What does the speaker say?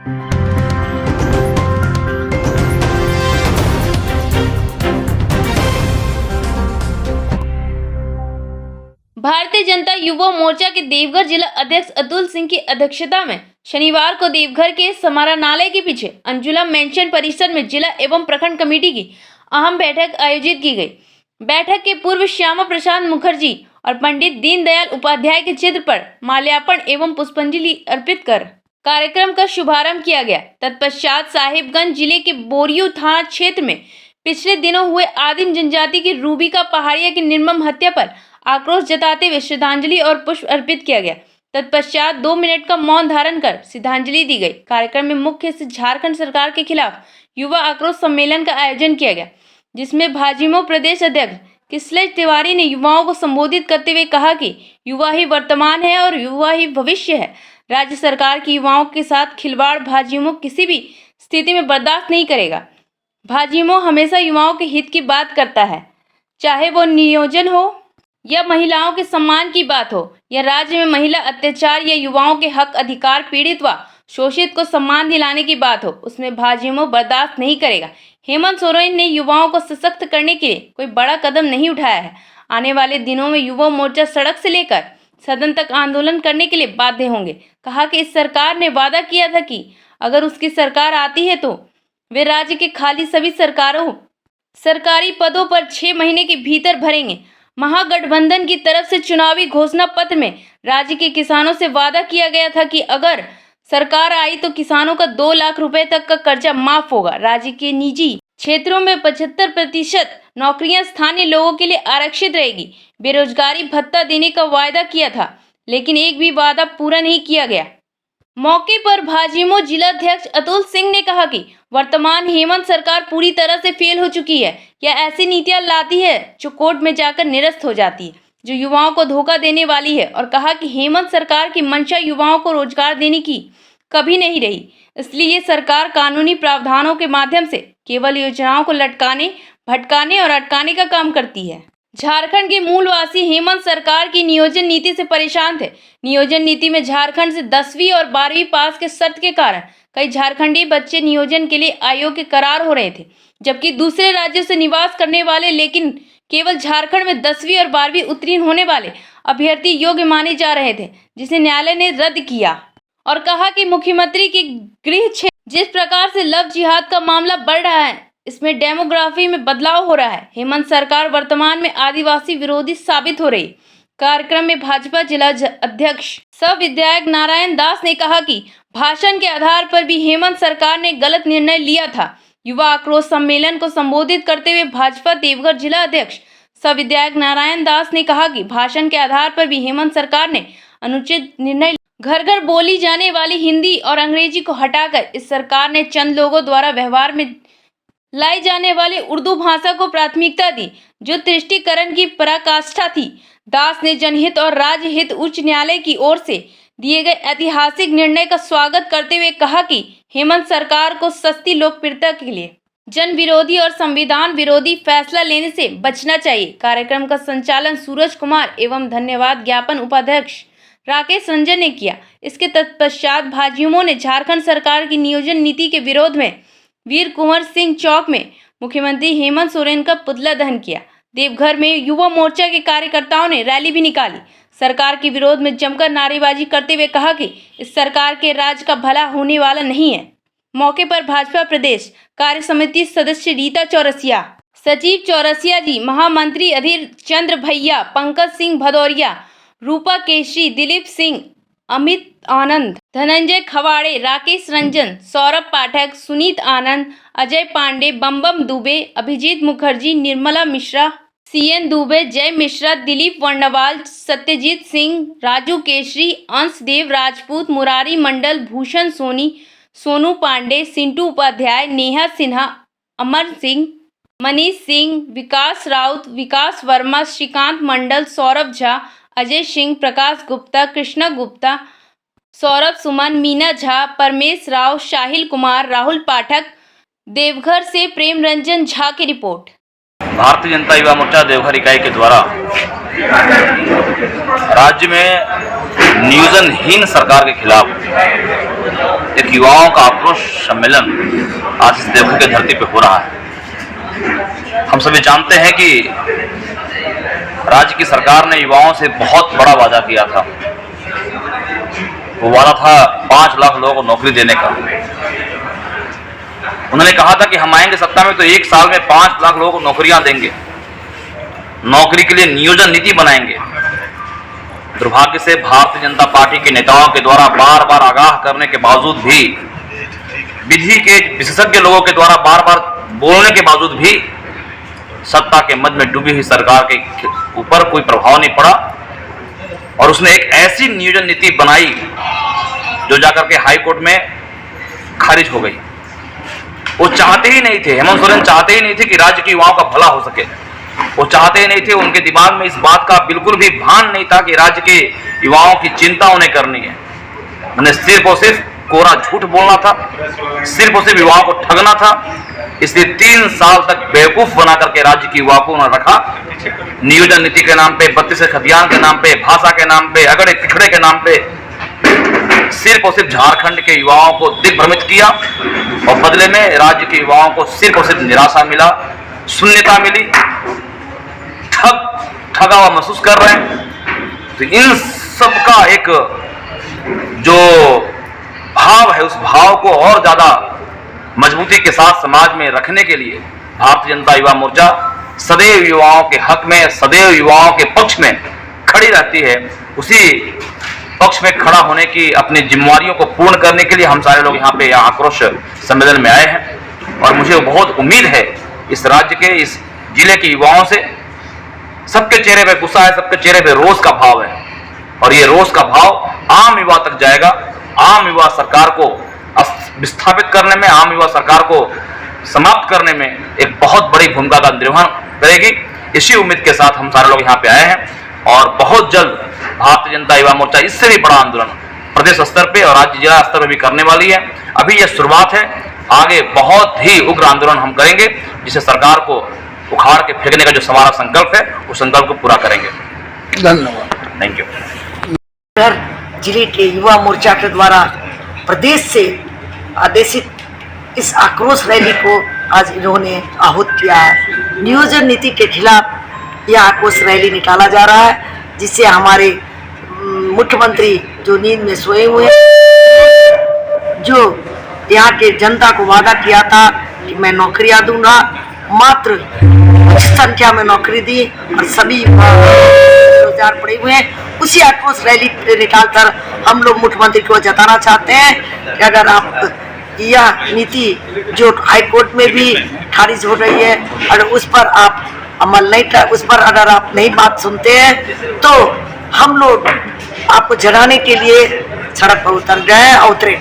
भारतीय जनता युवा मोर्चा के देवघर जिला अध्यक्ष अतुल सिंह की अध्यक्षता में शनिवार को देवघर के समाहरणालय के पीछे अंजुला मेंशन परिसर में जिला एवं प्रखंड कमेटी की अहम बैठक आयोजित की गई। बैठक के पूर्व श्यामा प्रसाद मुखर्जी और पंडित दीनदयाल उपाध्याय के चित्र पर माल्यार्पण एवं पुष्पांजलि अर्पित कर कार्यक्रम का शुभारंभ किया गया। तत्पश्चात साहिबगंज जिले के बोरियो थाना क्षेत्र में पिछले दिनों हुए आदिम जनजाति की रूबिका पहाड़िया की निर्मम हत्या पर आक्रोश जताते हुए श्रद्धांजलि और पुष्प अर्पित किया गया। तत्पश्चात 2 मिनट का मौन धारण कर श्रद्धांजलि दी गई। कार्यक्रम में मुख्य से झारखंड सरकार के खिलाफ युवा आक्रोश सम्मेलन का आयोजन किया गया, जिसमें भाजयुमो प्रदेश अध्यक्ष किसलज तिवारी ने युवाओं को संबोधित करते हुए कहा कि युवा ही वर्तमान है और युवा ही भविष्य है। राज्य सरकार की युवाओं के साथ खिलवाड़ भाजयुमो किसी भी स्थिति में बर्दाश्त नहीं करेगा। भाजयुमो हमेशा युवाओं के हित की बात करता है, चाहे वो नियोजन हो या महिलाओं के सम्मान की बात हो या राज्य में महिला अत्याचार या युवाओं के हक अधिकार पीड़ित व शोषित को सम्मान दिलाने की बात हो, उसमें भाजयुमो बर्दाश्त नहीं करेगा। हेमंत सोरेन ने युवाओं को सशक्त करने के लिए कोई बड़ा कदम नहीं उठाया है। आने वाले दिनों में युवा मोर्चा सड़क से लेकर सदन तक आंदोलन करने के लिए बाध्य होंगे। कहा कि इस सरकार ने वादा किया था कि अगर उसकी सरकार आती है तो वे राज्य के खाली सभी सरकारी पदों पर 6 महीने के भीतर भरेंगे। महागठबंधन की तरफ से चुनावी घोषणा पत्र में राज्य के किसानों से वादा किया गया था कि अगर सरकार आई तो किसानों का 2 लाख रुपए तक का कर्जा माफ होगा। राज्य के निजी क्षेत्रों में 75% नौकरियां स्थानीय लोगों के लिए आरक्षित रहेगी। बेरोजगारी भत्ता देने का वायदा किया था, लेकिन एक भी वादा पूरा नहीं किया गया। मौके पर भाजयुमो जिलाध्यक्ष अतुल सिंह ने कहा कि वर्तमान हेमंत सरकार पूरी तरह से फेल हो चुकी है या ऐसी नीतियां लाती है जो कोर्ट में जाकर निरस्त हो जाती है, जो युवाओं को धोखा देने वाली है। और कहा कि हेमंत सरकार की मंशा युवाओं को रोजगार देने की कभी नहीं रही, इसलिए ये सरकार कानूनी प्रावधानों के माध्यम से केवल योजनाओं को लटकाने, भटकाने और अटकाने का काम करती है। झारखंड के मूलवासी हेमंत सरकार की नियोजन नीति से परेशान थे। नियोजन नीति में झारखंड से 10वीं और 12वीं पास के शर्त के कारण कई झारखंडी बच्चे नियोजन के लिए अयोग्य करार हो रहे थे, जबकि दूसरे राज्यों से निवास करने वाले लेकिन केवल झारखंड में 10वीं और 12वीं उत्तीर्ण होने वाले अभ्यर्थी योग्य माने जा रहे थे, जिसे न्यायालय ने रद्द किया। और कहा कि मुख्यमंत्री के गृह क्षेत्र जिस प्रकार से लव जिहाद का मामला बढ़ रहा है, इसमें डेमोग्राफी में बदलाव हो रहा है। हेमंत सरकार वर्तमान में आदिवासी विरोधी साबित हो रही। कार्यक्रम में भाजपा जिला अध्यक्ष सह विधायक नारायण दास ने कहा कि भाषण के आधार पर भी हेमंत सरकार ने गलत निर्णय लिया था। युवा आक्रोश सम्मेलन को संबोधित करते हुए भाजपा देवघर जिला अध्यक्ष सह विधायक नारायण दास ने कहा कि भाषण के आधार पर भी हेमंत सरकार ने अनुचित निर्णय। घर घर बोली जाने वाली हिंदी और अंग्रेजी को हटाकर इस सरकार ने चंद लोगों द्वारा व्यवहार में लाई जाने वाली उर्दू भाषा को प्राथमिकता दी, जो तुष्टीकरण की पराकाष्ठा थी। दास ने जनहित और राज्य हित उच्च न्यायालय की ओर से दिए गए ऐतिहासिक निर्णय का स्वागत करते हुए कहा कि हेमंत सरकार को सस्ती लोकप्रियता के लिए जन विरोधी और संविधान विरोधी फैसला लेने से बचना चाहिए। कार्यक्रम का संचालन सूरज कुमार एवं धन्यवाद ज्ञापन उपाध्यक्ष राकेश रंजन ने किया। इसके तत्पश्चात भाजयुमो ने झारखंड सरकार की नियोजन नीति के विरोध में वीर कुंवर सिंह चौक में मुख्यमंत्री हेमंत सोरेन का पुतला दहन किया। देवघर में युवा मोर्चा के कार्यकर्ताओं ने रैली भी निकाली। सरकार के विरोध में जमकर नारेबाजी करते हुए कहा कि इस सरकार के राज्य का भला होने वाला नहीं है। मौके पर भाजपा प्रदेश कार्य समिति सदस्य रीता चौरसिया, सचिव चौरसिया जी, महामंत्री अधीर चंद्र भैया, पंकज सिंह भदौरिया, रूपा केशरी, दिलीप सिंह, अमित आनंद, धनंजय खवाड़े, राकेश रंजन, सौरभ पाठक, सुनीत आनंद, अजय पांडे, बम दुबे, अभिजीत मुखर्जी, निर्मला मिश्रा, सीएन दुबे, जय मिश्रा, दिलीप वर्णवाल, सत्यजीत सिंह, राजू केशरी, अंशदेव राजपूत, मुरारी मंडल, भूषण सोनी, सोनू पांडे, सिंटू उपाध्याय, नेहा सिन्हा, अमर सिंह, मनीष सिंह, विकास राउत, विकास वर्मा, श्रीकांत मंडल, सौरभ झा, अजय सिंह, प्रकाश गुप्ता, कृष्णा गुप्ता, सौरभ सुमन, मीना झा, परमेश राव, शाहिल कुमार, राहुल पाठक। देवघर से प्रेम रंजन झा की रिपोर्ट। भारतीय जनता युवा मोर्चा देवघर इकाई के द्वारा राज्य में नियोजनहीन सरकार के खिलाफ एक युवाओं का आक्रोश सम्मेलन आज इस देवघर की धरती पे हो रहा है। हम सभी जानते हैं कि राज्य की सरकार ने युवाओं से बहुत बड़ा वादा किया था। वो वादा था 5 लाख लोगों को नौकरी देने का। उन्होंने कहा था कि हम आएंगे सत्ता में तो 1 साल में 5 लाख लोगों को नौकरियां देंगे, नौकरी के लिए नियोजन नीति बनाएंगे। दुर्भाग्य से भारतीय जनता पार्टी के नेताओं के द्वारा बार बार आगाह करने के बावजूद भी, विधि के विशेषज्ञ लोगों के द्वारा बार बार बोलने के बावजूद भी सत्ता के मद में डूबी हुई सरकार के ऊपर कोई प्रभाव नहीं पड़ा और उसने एक ऐसी नियोजन नीति बनाई जो जाकर के हाई कोर्ट में खारिज हो गई। वो चाहते ही नहीं थे, हेमंत सोरेन चाहते ही नहीं थे कि राज्य के युवाओं का भला हो सके। वो चाहते ही नहीं थे, उनके दिमाग में इस बात का बिल्कुल भी भान नहीं था कि राज्य के युवाओं की चिंता उन्हें करनी है। उन्हें सिर्फ और सिर्फ कोरा झूठ बोलना था, सिर्फ और सिर्फ युवाओं को ठगना था। इसलिए 3 साल तक बेवकूफ बना करके राज्य के युवाओं को उन्होंने रखा। नियोजन नीति के नाम पे, 32 खतियान के नाम पे, भाषा के नाम पे, अगड़े पिछड़े के नाम पे सिर्फ और सिर्फ झारखंड के युवाओं को दिग्भ्रमित किया और बदले में राज्य के युवाओं को सिर्फ और सिर्फ निराशा मिला, शून्यता मिली, ठगा हुआ महसूस कर रहे हैं। तो इन सब का एक जो भाव है, उस भाव को और ज्यादा मजबूती के साथ समाज में रखने के लिए भारतीय जनता युवा मोर्चा सदैव युवाओं के हक में, सदैव युवाओं के पक्ष में खड़ी रहती है। उसी पक्ष में खड़ा होने की अपनी जिम्मेवारियों को पूर्ण करने के लिए हम सारे लोग यहाँ पे आक्रोश सम्मेलन में आए हैं और मुझे बहुत उम्मीद है इस राज्य के, इस जिले के युवाओं से। सबके चेहरे पे गुस्सा है, सबके चेहरे पे रोष का भाव है और ये रोष का भाव आम युवा तक जाएगा। आम युवा सरकार को विस्थापित करने में, आम युवा सरकार को समाप्त करने में एक बहुत बड़ी भूमिका का निर्वहन करेगी। इसी उम्मीद के साथ हम सारे लोग यहाँ पे आए हैं और बहुत जल्द भारतीय जनता युवा मोर्चा इससे भी बड़ा आंदोलन प्रदेश स्तर पे और राज्य जिला स्तर पर भी करने वाली है। अभी यह शुरुआत है, आगे बहुत ही उग्र आंदोलन हम करेंगे जिसे सरकार को उखाड़ के फेंकने का जो हमारा संकल्प है उस संकल्प को पूरा करेंगे। धन्यवाद। Thank you. जिले के युवा मोर्चा के द्वारा प्रदेश से आदेशित इस आक्रोश रैली को आज इन्होंने आहूत किया है। नियोजन नीति के खिलाफ यह आक्रोश रैली निकाला जा रहा है, जिससे हमारे मुख्यमंत्री जो नींद में सोए हुए हैं, जो यहाँ के जनता को वादा किया था कि मैं नौकरियां दूंगा, मात्र कुछ संख्या में नौकरी दी और सभी बेरोजगार पड़े हुए हैं। उसी आक्रोश रैली निकालकर हम लोग मुख्यमंत्री को जताना चाहते हैं कि अगर आप यह नीति जो हाईकोर्ट में भी खारिज हो रही है और उस पर आप अमल नहीं कर, उस पर अगर आप नहीं बात सुनते हैं तो हम लोग आपको जगाने के लिए सड़क पर उतर गए, उतरे।